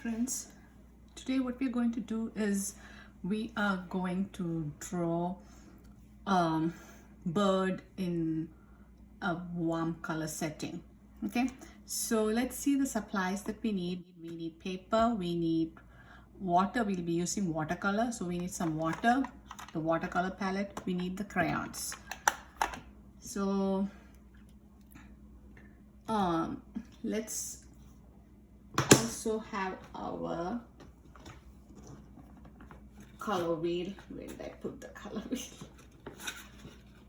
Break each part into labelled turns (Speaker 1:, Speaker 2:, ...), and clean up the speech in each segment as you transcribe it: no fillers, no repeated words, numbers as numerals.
Speaker 1: friends, today what we're going to do is we are going to draw a bird in a warm color setting. Okay, so let's see the supplies that we need. We need paper, we need water. We'll be using watercolor, so we need some water, the watercolor palette, we need the crayons. So let's also have our color wheel. Where did I put the color wheel?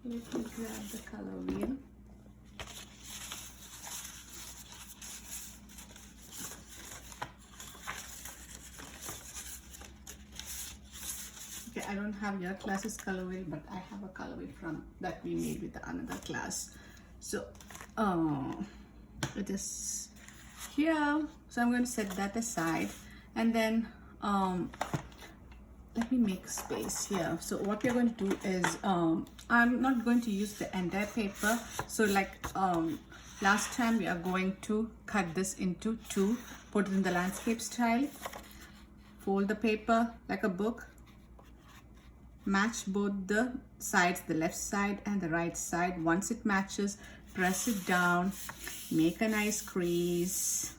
Speaker 1: Let me grab the color wheel. Okay, I don't have your class's color wheel, but I have a color wheel from that we made with another class. So it is here, so I'm going to set that aside, and then let me make space here. So what we're going to do is I'm not going to use the entire paper, so like last time we are going to cut this into two, put it in the landscape style, fold the paper like a book, match both the sides, the left side and the right side. Once it matches, press it down, make a nice crease,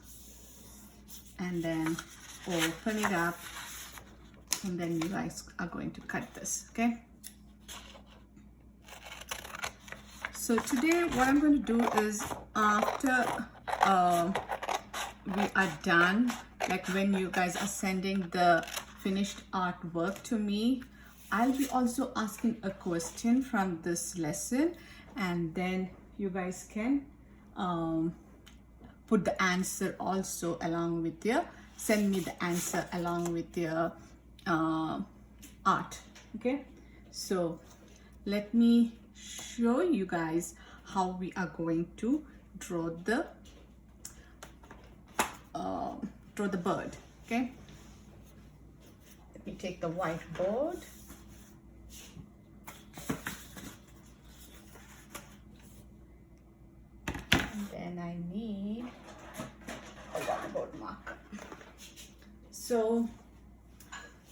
Speaker 1: and then open it up, and then you guys are going to cut this. Okay, so today what I'm going to do is, after we are done, like when you guys are sending the finished artwork to me, I'll be also asking a question from this lesson, and then you guys can put the answer also along with your, send me the answer along with your art. Okay, so let me show you guys how we are going to draw the bird. Okay, let me take the whiteboard. And I need a whiteboard marker. So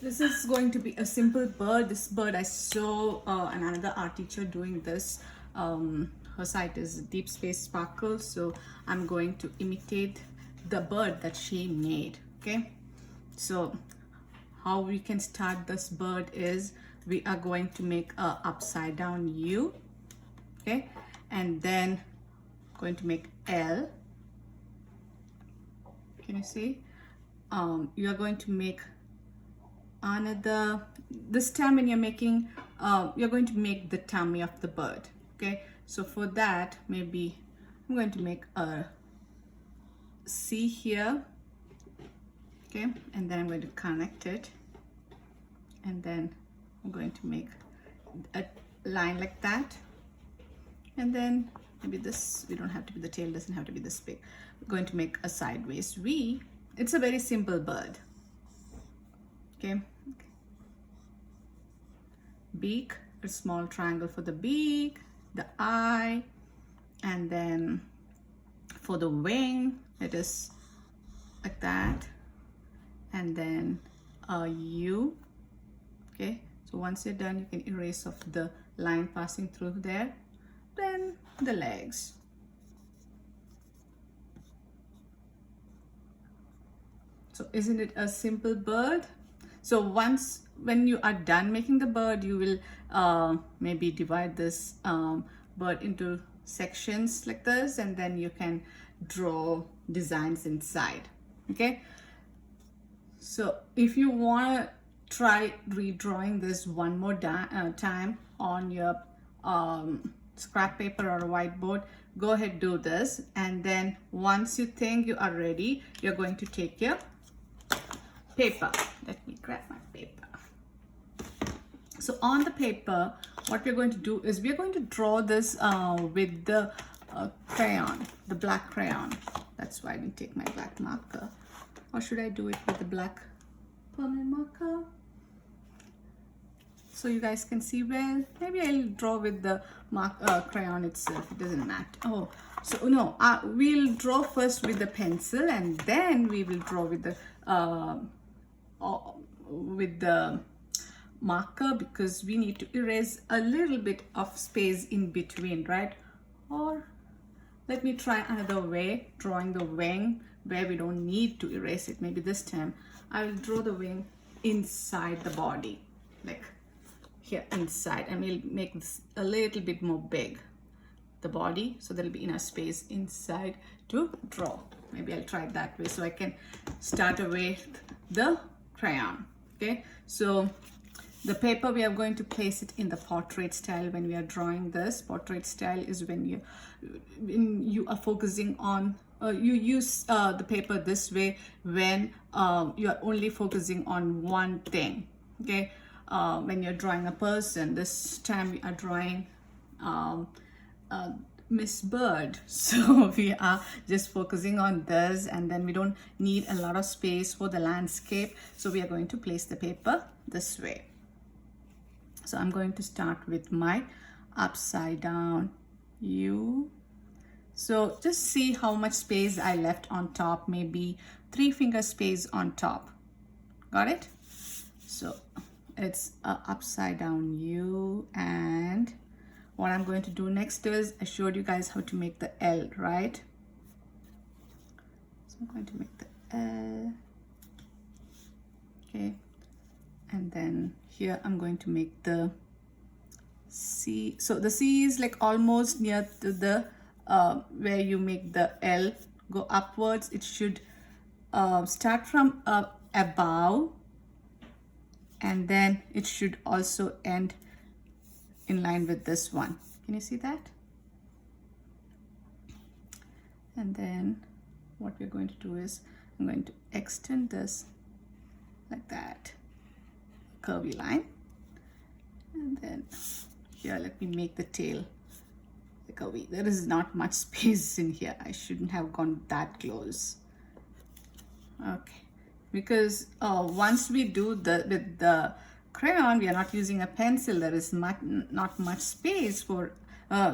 Speaker 1: this is going to be a simple bird. This bird, I saw another art teacher doing this. Her site is Deep Space Sparkle, so I'm going to imitate the bird that she made. Okay, so how we can start this bird is we are going to make a upside down U. Okay, and then going to make L. Can you see? You are going to make another, this time when you're making, you're going to make the tummy of the bird. Okay, so for that, maybe I'm going to make a C here. Okay, and then I'm going to connect it, and then I'm going to make a line like that, and then maybe this, we don't have to be, the tail doesn't have to be this big. We're going to make a sideways V. It's a very simple bird. Okay, beak, a small triangle for the beak, the eye, and then for the wing it is like that, and then a U. Okay, so once you're done, you can erase off the line passing through there. Then the legs. So isn't it a simple bird? So once, when you are done making the bird, you will maybe divide this bird into sections like this, and then you can draw designs inside. Okay, so if you want to try redrawing this one more time on your scrap paper or a whiteboard, go ahead, do this, and then once you think you are ready, you're going to take your paper. Let me grab my paper. So on the paper, what we're going to do is we're going to draw this with the crayon, the black crayon. That's why I didn't take my black marker. Or should I do it with the black permanent marker, so you guys can see well? Maybe I'll draw with the crayon itself. It doesn't matter. Oh, so no, we'll draw first with the pencil, and then we will draw with the with the marker, because we need to erase a little bit of space in between, right? Or let me try another way, drawing the wing where we don't need to erase it. Maybe this time I will draw the wing inside the body, like here inside, and we'll make this a little bit more big, the body, so there'll be enough space inside to draw. Maybe I'll try it that way so I can start away the crayon. Okay, so the paper, we are going to place it in the portrait style when we are drawing this. Portrait style is when you are focusing on, you use the paper this way when you are only focusing on one thing. Okay, when you're drawing a person, this time we are drawing Miss Bird, so we are just focusing on this, and then we don't need a lot of space for the landscape, so we are going to place the paper this way. So I'm going to start with my upside down U. So just see how much space I left on top, maybe 3 finger space on top. Got it? So it's a upside down U, and what I'm going to do next is, I showed you guys how to make the L, right? So I'm going to make the L. Okay. And then here I'm going to make the C. So the C is like almost near to the where you make the L go upwards. It should start from above, and then it should also end in line with this one. Can you see that? And then what we're going to do is, I'm going to extend this like that, curvy line, and then here let me make the tail like a V. There is not much space in here. I shouldn't have gone that close. Okay, because once we do with the crayon, we are not using a pencil. There is not much space for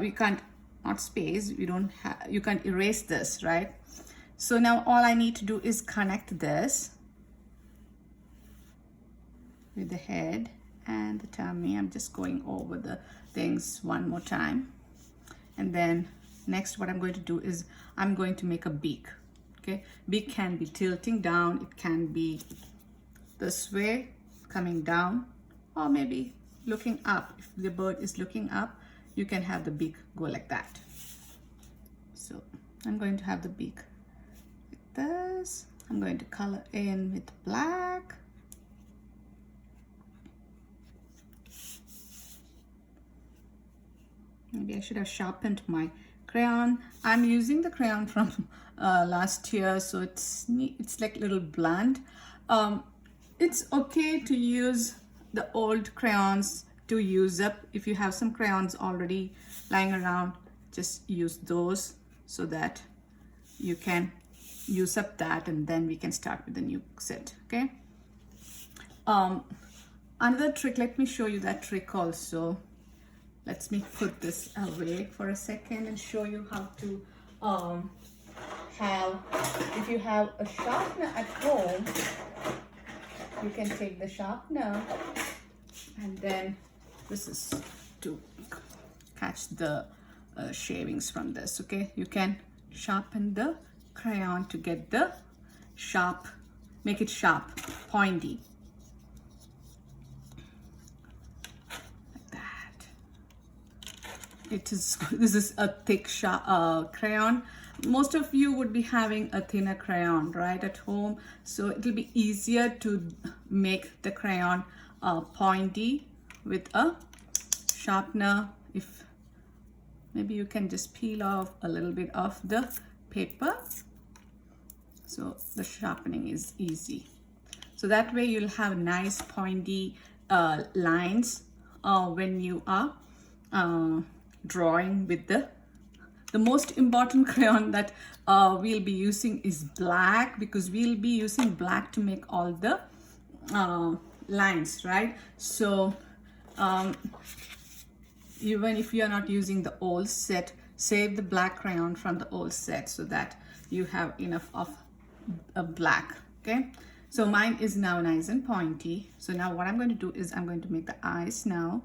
Speaker 1: we can't, not space, we don't have, you can't erase this, right? So now all I need to do is connect this with the head and the tummy. I'm just going over the things one more time, and then next what I'm going to do is I'm going to make a beak. Okay, beak can be tilting down, it can be this way coming down, or maybe looking up. If the bird is looking up, you can have the beak go like that. So I'm going to have the beak like this. I'm going to color in with black. Maybe I should have sharpened my crayon. I'm using the crayon from last year, so it's like a little blunt. It's okay to use the old crayons to use up. If you have some crayons already lying around, just use those so that you can use up that, and then we can start with the new set. Okay, another trick, let me show you that trick also. Let me put this away for a second and show you how to if you have a sharpener at home, you can take the sharpener, and then this is to catch the shavings from this. Okay, you can sharpen the crayon to get the sharp, make it sharp, pointy. This is a thick crayon. Most of you would be having a thinner crayon right at home, so it will be easier to make the crayon pointy with a sharpener. If maybe you can just peel off a little bit of the paper, so the sharpening is easy. So that way you'll have nice pointy lines when you are drawing with the most important crayon that we'll be using is black, because we'll be using black to make all the lines, right? So even if you are not using the old set, save the black crayon from the old set so that you have enough of a black. Okay, So mine is now nice and pointy. So now what I'm going to do is I'm going to make the eyes now.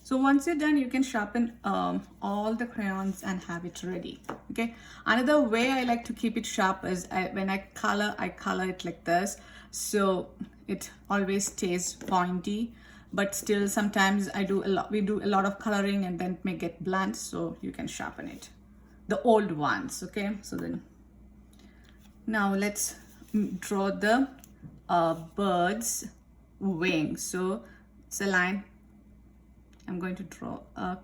Speaker 1: So once you're done, you can sharpen all the crayons and have it ready. Okay. Another way I like to keep it sharp is when I color it like this. So it always stays pointy, but still sometimes we do a lot of coloring and then it may get blunt. So you can sharpen it. The old ones. Okay. So then now let's draw the bird's wing. So it's a line. I'm going to draw a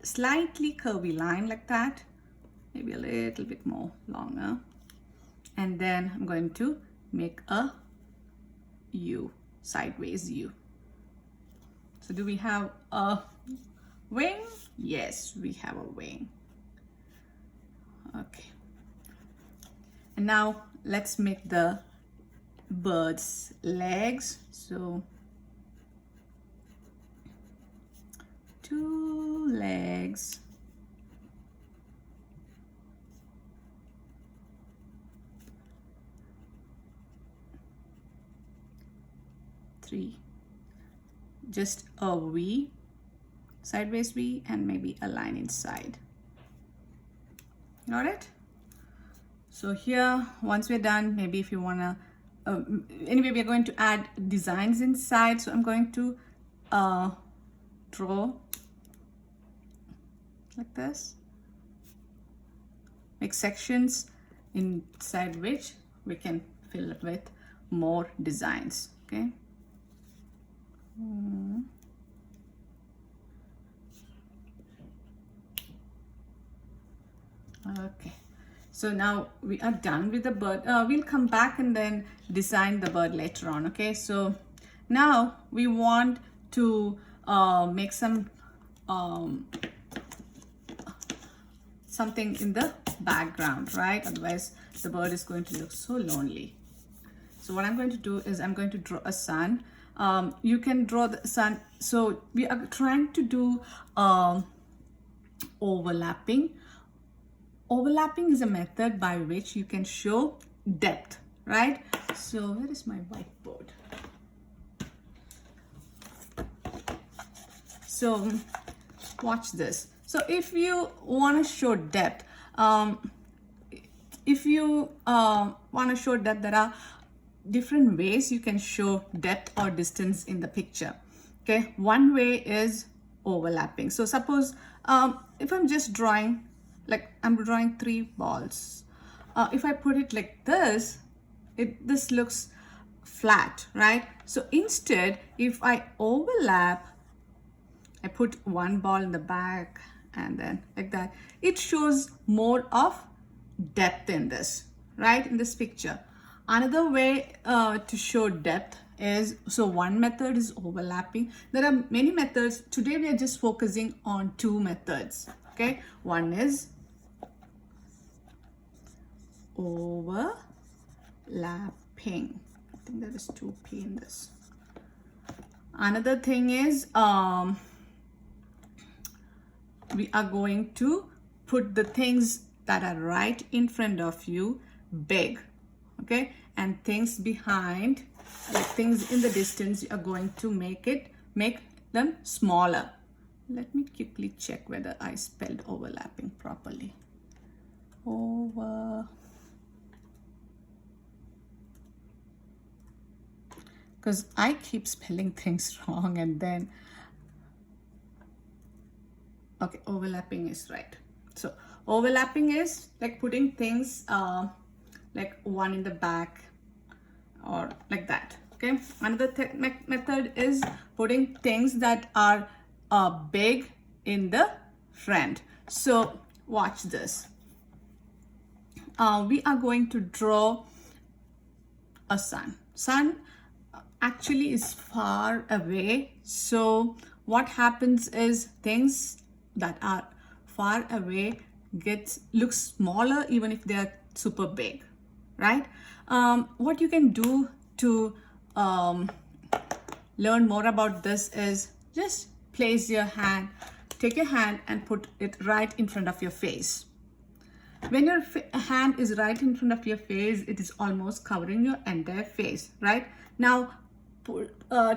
Speaker 1: slightly curvy line like that, maybe a little bit more longer. And then I'm going to make a U, sideways U. So do we have a wing? Yes, we have a wing. Okay. And now let's make the bird's legs. So 2 legs. Three. Just a V, sideways V, and maybe a line inside. Got it? So here, once we're done, maybe if you wanna, anyway, we're going to add designs inside. So I'm going to draw like this, make sections inside which we can fill it with more designs. Okay. Okay, so now we are done with the bird. We'll come back and then design the bird later on. Okay, so now we want to make some something in the background, right? Otherwise the bird is going to look so lonely. So what I'm going to do is I'm going to draw a sun. You can draw the sun. So we are trying to do overlapping. Overlapping is a method by which you can show depth, right? So where is my whiteboard? So watch this. So if you want to show depth, there are different ways you can show depth or distance in the picture. Okay, one way is overlapping. So suppose if I'm just drawing, like I'm drawing 3 balls. If I put it like this, this looks flat, right? So instead, if I overlap, I put 1 ball in the back and then like that, it shows more of depth in this, right? In this picture. Another way to show depth is, so one method is overlapping. There are many methods. Today we are just focusing on 2 methods. Okay, one is overlapping. I think there is 2P in this. Another thing is we are going to put the things that are right in front of you big, okay, and things behind, like things in the distance, you are going to make them smaller. Let me quickly check whether I spelled overlapping properly. Because I keep spelling things wrong and then, okay, overlapping is right. So overlapping is like putting things like one in the back or like that. Okay, another method is putting things that are big in the front. So watch this. We are going to draw a sun. Sun actually is far away. So what happens is things that are far away looks smaller even if they are super big, right? What you can do to learn more about this is just place your hand, take your hand and put it right in front of your face. When your hand is right in front of your face, it is almost covering your entire face, right? Now,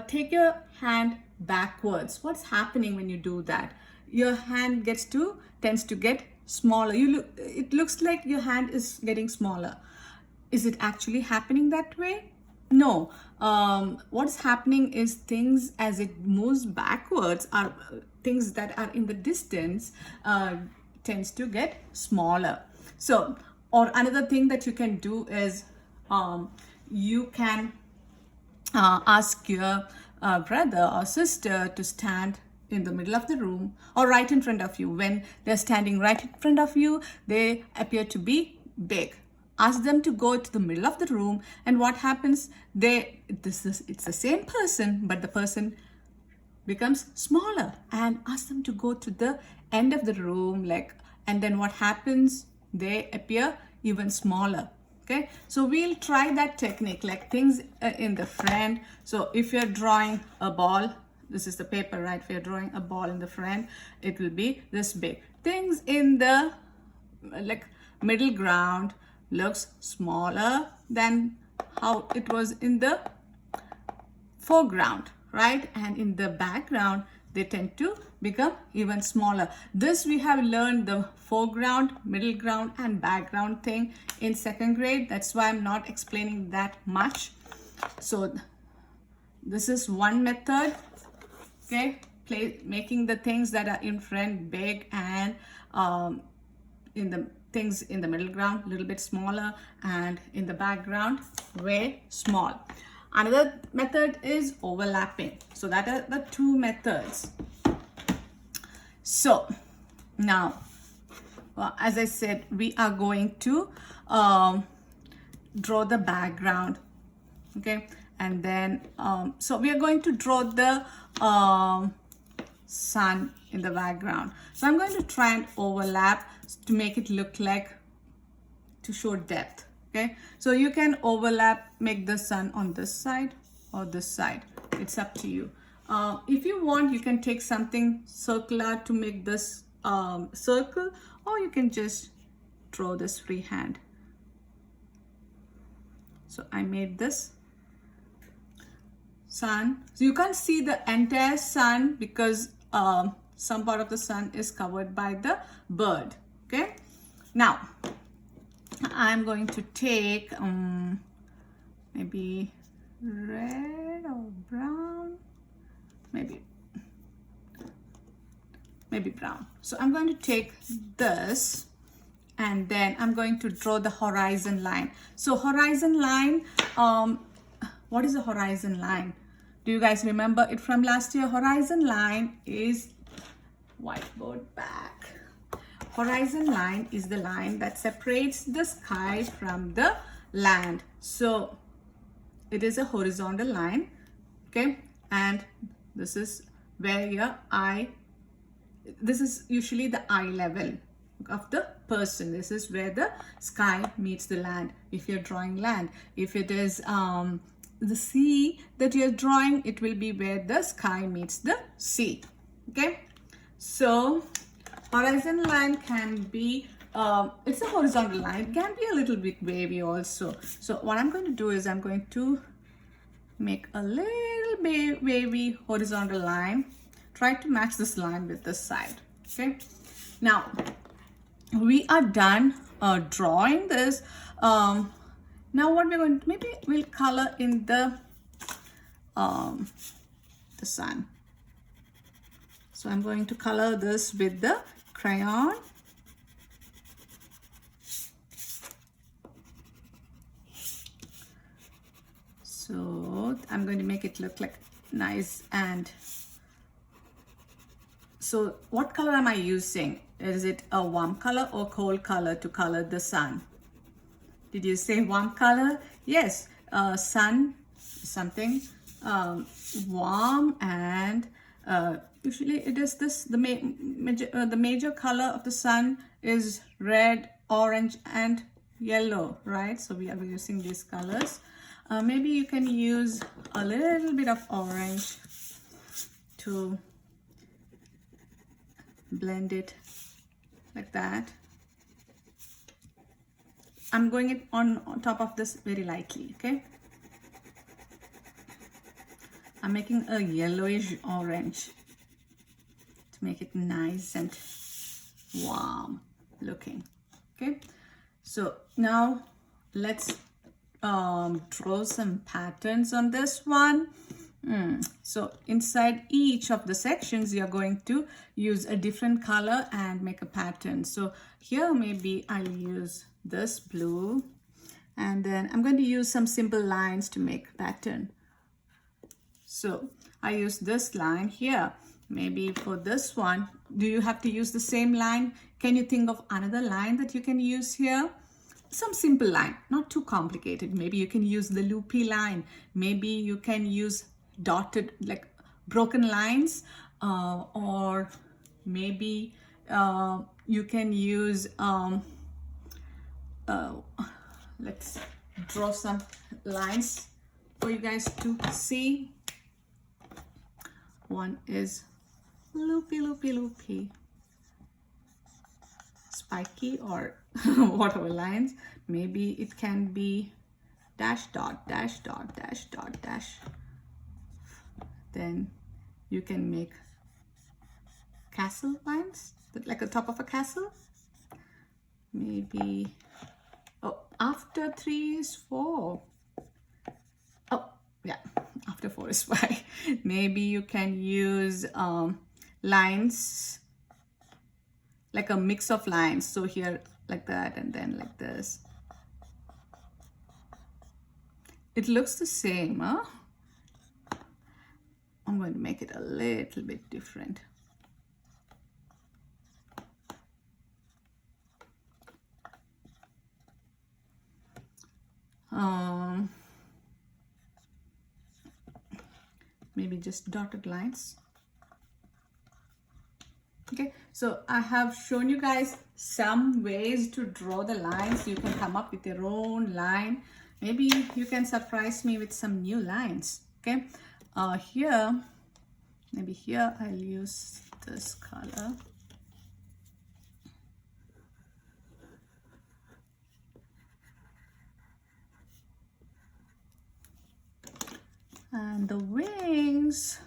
Speaker 1: take your hand backwards. What's happening when you do that? Your hand tends to get smaller. It looks like your hand is getting smaller. Is it actually happening that way? No. What's happening is things as it moves backwards, are things that are in the distance tends to get smaller. So, or another thing that you can do is you can ask your brother or sister to stand in the middle of the room or right in front of you. When they're standing right in front of you, they appear to be big. Ask them to go to the middle of the room, and what happens? It's the same person, but the person becomes smaller. And ask them to go to the end of the room, and then what happens? They appear even smaller. Okay, so we'll try that technique, like things in the front. So if you're drawing a ball, this is the paper, right? If you're drawing a ball in the front, it will be this big. Things in the middle ground looks smaller than how it was in the foreground, right? And in the background, they tend to become even smaller. This we have learned the foreground, middle ground, and background thing in 2nd grade. That's why I'm not explaining that much. So this is one method, okay? Making the things that are in front big, and in the things in the middle ground a little bit smaller, and in the background very small. Another method is overlapping. So that are the two methods. So now, as I said, we are going to draw the background, okay? And then so we are going to draw the sun in the background. So I'm going to try and overlap to make it look like, to show depth. Okay, so you can overlap, make the sun on this side or this side. It's up to you. If you want, you can take something circular to make this circle, or you can just draw this freehand. So I made this sun. So you can't see the entire sun because some part of the sun is covered by the bird. Okay, now I'm going to take maybe red or brown, maybe brown. So I'm going to take this, and then I'm going to draw the horizon line. So horizon line, what is a horizon line? Do you guys remember it from last year? Horizon line is, whiteboard back. Horizon line is the line that separates the sky from the land. So it is a horizontal line, okay? And this is where your eye, this is usually the eye level of the person. This is where the sky meets the land. If you're drawing land, if it is the sea that you're drawing, it will be where the sky meets the sea. Okay, so horizon line can be it's a horizontal line. It can be a little bit wavy also. So what I'm going to do is I'm going to make a little bit wavy horizontal line. Try to match this line with this side. Okay, now we are done drawing this. Now what we're going to, maybe we'll color in the sun. So I'm going to color this with the crayon. So I'm going to make it look like nice. And so what color am I using? Is it a warm color or cold color to color the sun? Did you say warm color? Yes, sun, something warm, and usually it is this, the major color of the sun is red, orange, and yellow, right? So we are using these colors. Maybe you can use a little bit of orange to blend it like that. I'm going it on top of this very lightly, okay? I'm making a yellowish orange to make it nice and warm looking, okay? So now let's draw some patterns on this one. So inside each of the sections, you're going to use a different color and make a pattern. So here maybe I'll use this blue, and then I'm going to use some simple lines to make a pattern. So I use this line here. Maybe for this one, do you have to use the same line? Can you think of another line that you can use here? Some simple line, not too complicated. Maybe you can use the loopy line. Maybe you can use dotted, like broken lines, or maybe you can use let's draw some lines for you guys to see. One is loopy, loopy, loopy, spiky, or whatever lines. Maybe it can be dash dot, dash dot, dash dot, dash. Then you can make castle lines, like the top of a castle. Maybe, oh, after 3 is 4. Oh, yeah, after 4 is 5. Maybe you can use lines, like a mix of lines. So here like that, and then like this. It looks the same, huh? I'm going to make it a little bit different. Maybe just dotted lines. Okay, so I have shown you guys some ways to draw the lines. You can come up with your own line. Maybe you can surprise me with some new lines. Okay, here, maybe here I'll use this color. And the wings,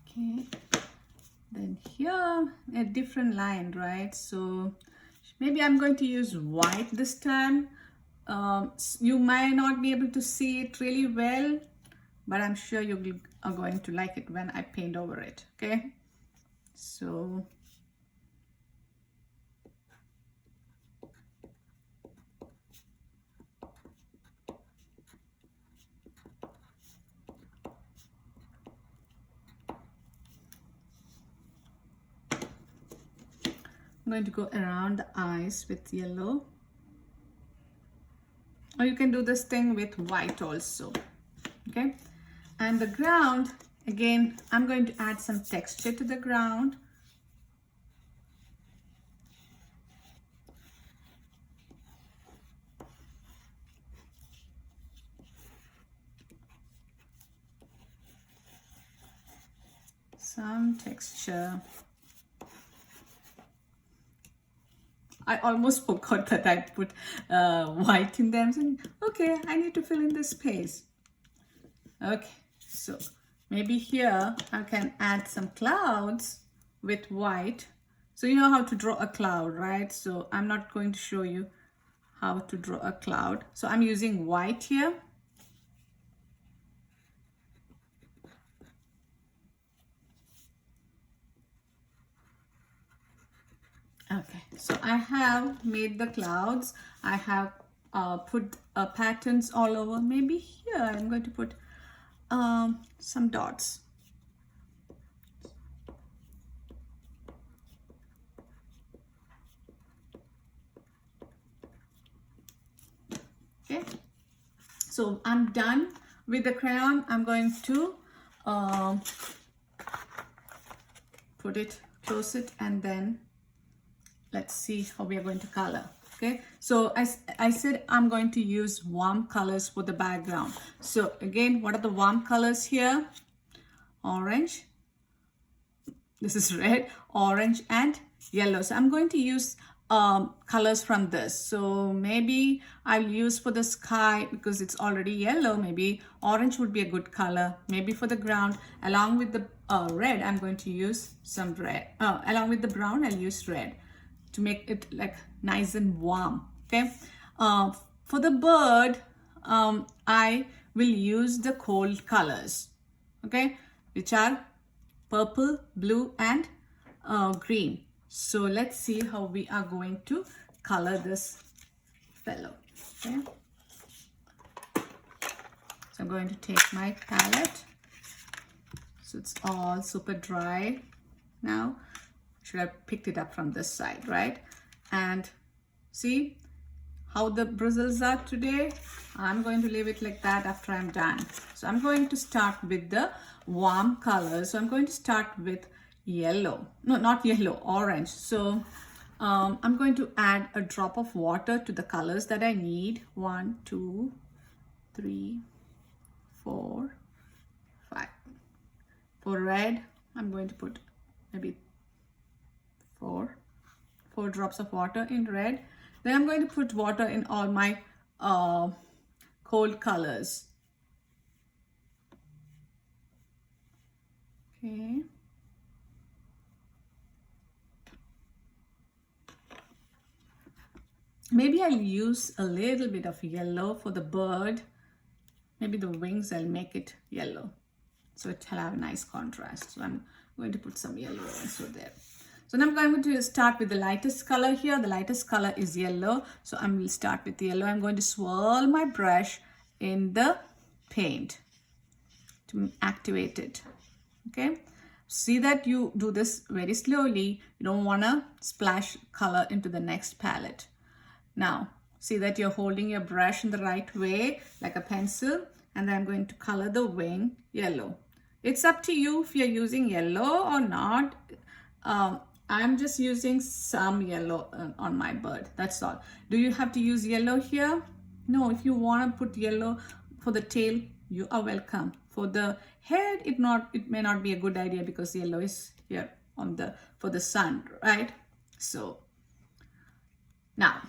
Speaker 1: okay, then here a different line, right? So maybe I'm going to use white this time. You might not be able to see it really well, but I'm sure you are going to like it when I paint over it, okay? So I'm going to go around the eyes with yellow. Or you can do this thing with white also, okay? And the ground, again, I'm going to add some texture to the ground. Some texture. I almost forgot that I put white in them. So, okay, I need to fill in this space. Okay, so maybe here I can add some clouds with white. So you know how to draw a cloud, right? So I'm not going to show you how to draw a cloud. So I'm using white here. Okay, so I have made the clouds. I have put patterns all over. Maybe here I'm going to put some dots. Okay, so I'm done with the crayon. I'm going to put it, close it, and then let's see how we are going to color. Okay, so I said I'm going to use warm colors for the background. So again, what are the warm colors here? Orange, this is red, orange and yellow. So I'm going to use colors from this. So maybe I'll use for the sky, because it's already yellow, maybe orange would be a good color. Maybe for the ground, along with the red, I'm going to use some red. Along with the brown, I'll use red to make it like nice and warm. Okay, for the bird, I will use the cold colors, okay, which are purple, blue and green. So let's see how we are going to color this fellow. Okay, so I'm going to take my palette. So it's all super dry now. Should have picked it up from this side, right? And see how the bristles are today. I'm going to leave it like that after I'm done. So I'm going to start with the warm colors. So I'm going to start with yellow. No, not yellow, orange. So I'm going to add a drop of water to the colors that I need. 1, 2, 3, 4, 5. For red, I'm going to put maybe 4 drops of water in red. Then I'm going to put water in all my cold colors. Okay. Maybe I'll use a little bit of yellow for the bird. Maybe the wings, I'll make it yellow, so it will have a nice contrast. So I'm going to put some yellow also there. So now I'm going to start with the lightest color here. The lightest color is yellow. So I will start with yellow. I'm going to swirl my brush in the paint to activate it. Okay. See that you do this very slowly. You don't want to splash color into the next palette. Now, see that you're holding your brush in the right way, like a pencil. And then I'm going to color the wing yellow. It's up to you if you're using yellow or not. I'm just using some yellow on my bird. That's all. Do you have to use yellow here? No, if you want to put yellow for the tail, you are welcome. For the head, it may not be a good idea because yellow is here on for the sun, right? So now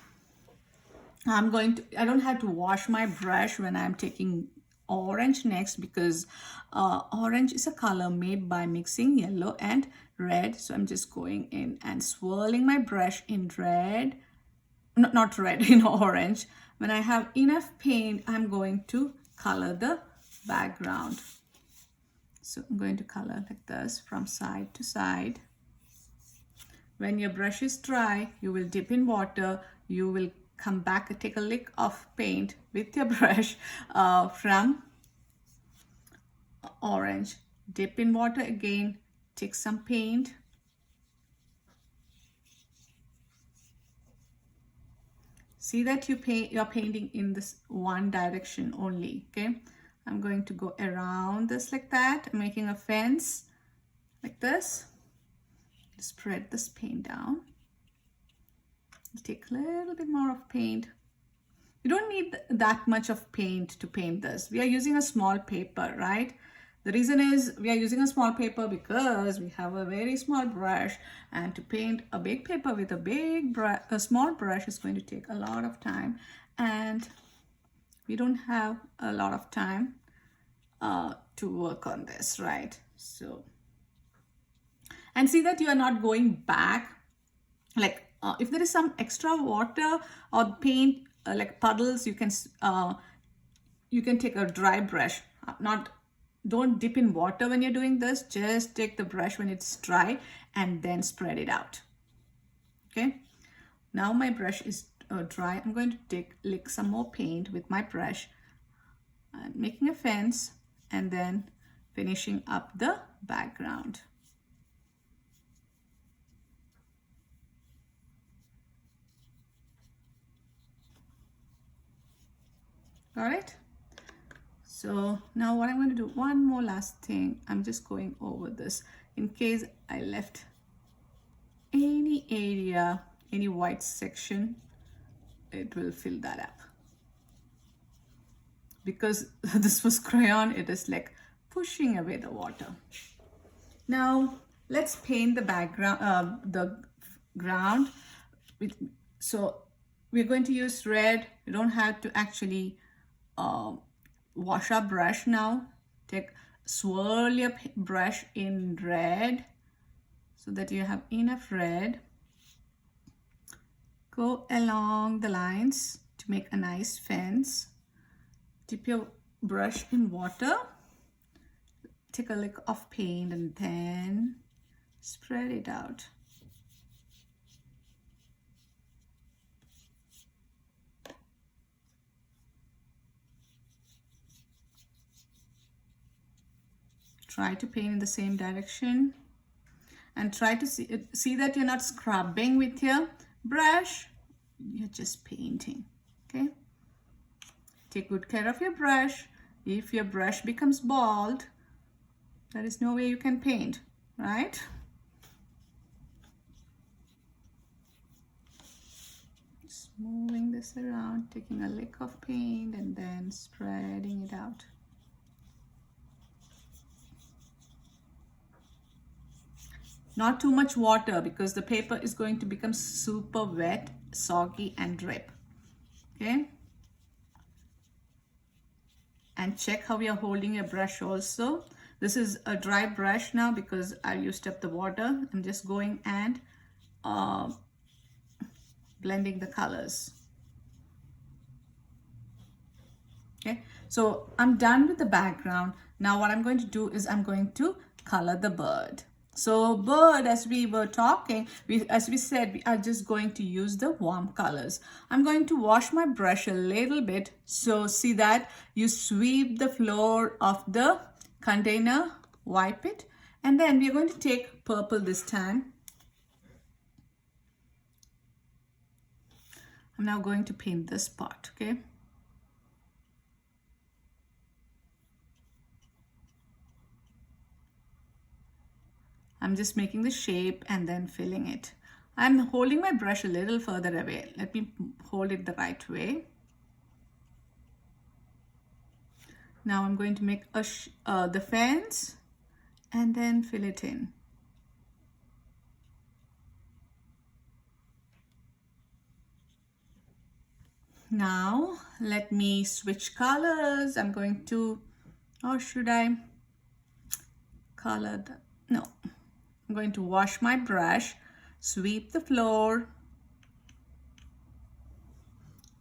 Speaker 1: I don't have to wash my brush when I'm taking orange next, because orange is a color made by mixing yellow and red. So I'm just going in and swirling my brush in red, not red, in orange. When I have enough paint, I'm going to color the background. So I'm going to color like this from side to side. When your brush is dry, you will dip in water. You will come back and take a lick of paint with your brush from orange. Dip in water again, take some paint. See that you're painting in this one direction only, okay? I'm going to go around this like that, making a fence like this. Spread this paint down. Take a little bit more of paint. You don't need that much of paint to paint this. We are using a small paper, right? The reason is we are using a small paper because we have a very small brush, and to paint a big paper with a small brush is going to take a lot of time, and we don't have a lot of time to work on this, right? So, and see that you are not going back, like if there is some extra water or paint like puddles, you can take a dry brush. Don't dip in water when you're doing this. Just take the brush when it's dry and then spread it out. Okay, now my brush is dry. I'm going to lick some more paint with my brush, making a fence and then finishing up the background. Got it? So now what I'm going to do, one more last thing. I'm just going over this in case I left any area, any white section it will fill that up. Because this was crayon, it is like pushing away the water. Now let's paint the background, the ground. So we're going to use red. You don't have to actually wash our brush now. Swirl your brush in red so that you have enough red. Go along the lines to make a nice fence. Dip your brush in water. Take a lick of paint and then spread it out. Try to paint in the same direction and try to see that you're not scrubbing with your brush. You're just painting, okay? Take good care of your brush. If your brush becomes bald, there is no way you can paint, right? Just moving this around, taking a lick of paint and then spreading it out. Not too much water because the paper is going to become super wet, soggy and drip, okay? And check how you're holding your brush also. This is a dry brush now because I used up the water. I'm just going and blending the colors. Okay, so I'm done with the background. Now what I'm going to do is I'm going to color the bird. So bird, as we were talking, as we said, we are just going to use the warm colors. I'm going to wash my brush a little bit. So see that you sweep the floor of the container, wipe it, and then we're going to take purple this time. I'm now going to paint this part, okay? I'm just making the shape and then filling it. I'm holding my brush a little further away. Let me hold it the right way. Now I'm going to make the fence and then fill it in. Now let me switch colors. I'm going to, or should I color the, no. I'm going to wash my brush, sweep the floor,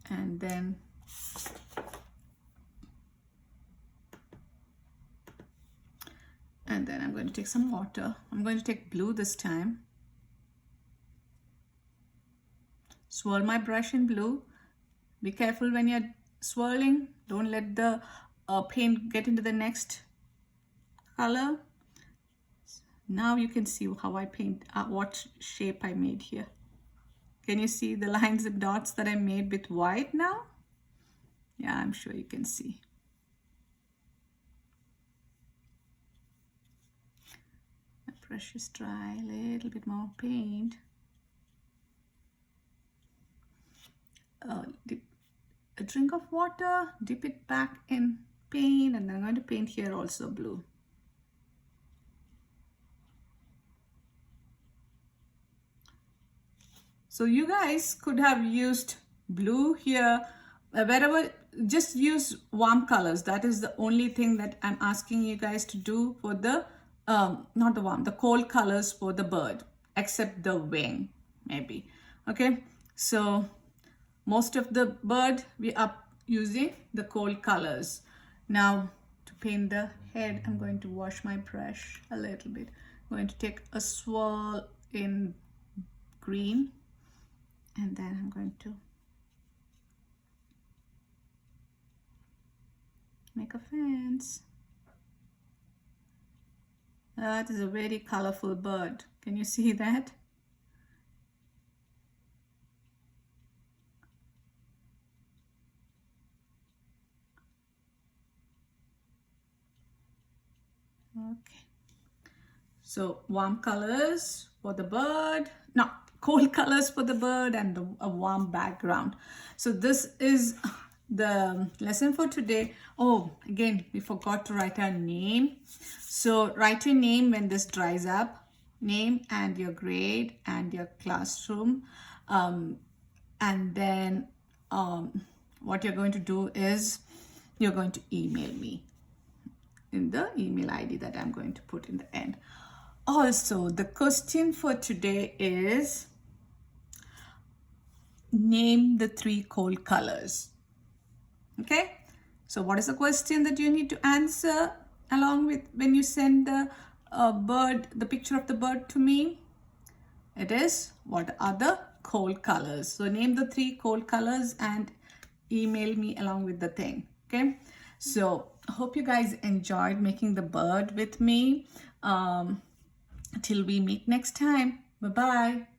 Speaker 1: and then I'm going to take some water. I'm going to take blue this time. Swirl my brush in blue. Be careful when you're swirling. Don't let the paint get into the next color. Now you can see how I paint, what shape I made here. Can you see the lines and dots that I made with white now? Yeah, I'm sure you can see. My brush is dry, a little bit more paint. Dip a drink of water, dip it back in paint, and I'm going to paint here also blue. So you guys could have used blue here, wherever, just use warm colors. That is the only thing that I'm asking you guys to do for the, not the warm, the cold colors for the bird, except the wing, maybe. Okay, so most of the bird, we are using the cold colors. Now to paint the head, I'm going to wash my brush a little bit. I'm going to take a swirl in green. And then I'm going to make a fence. That is a very colorful bird. Can you see that? Okay. So warm colors for the bird. No, cold colors for the bird and a warm background. So this is the lesson for today. Oh, again, we forgot to write our name. So write your name when this dries up, name and your grade and your classroom. And then what you're going to do is you're going to email me in the email ID that I'm going to put in the end. Also, the question for today is name the 3 cold colors. Okay, so what is the question that you need to answer along with when you send the the picture of the bird to me? It is, what are the cold colors? So name the 3 cold colors and email me along with the thing. Okay, so hope you guys enjoyed making the bird with me. Till we meet next time. Bye bye.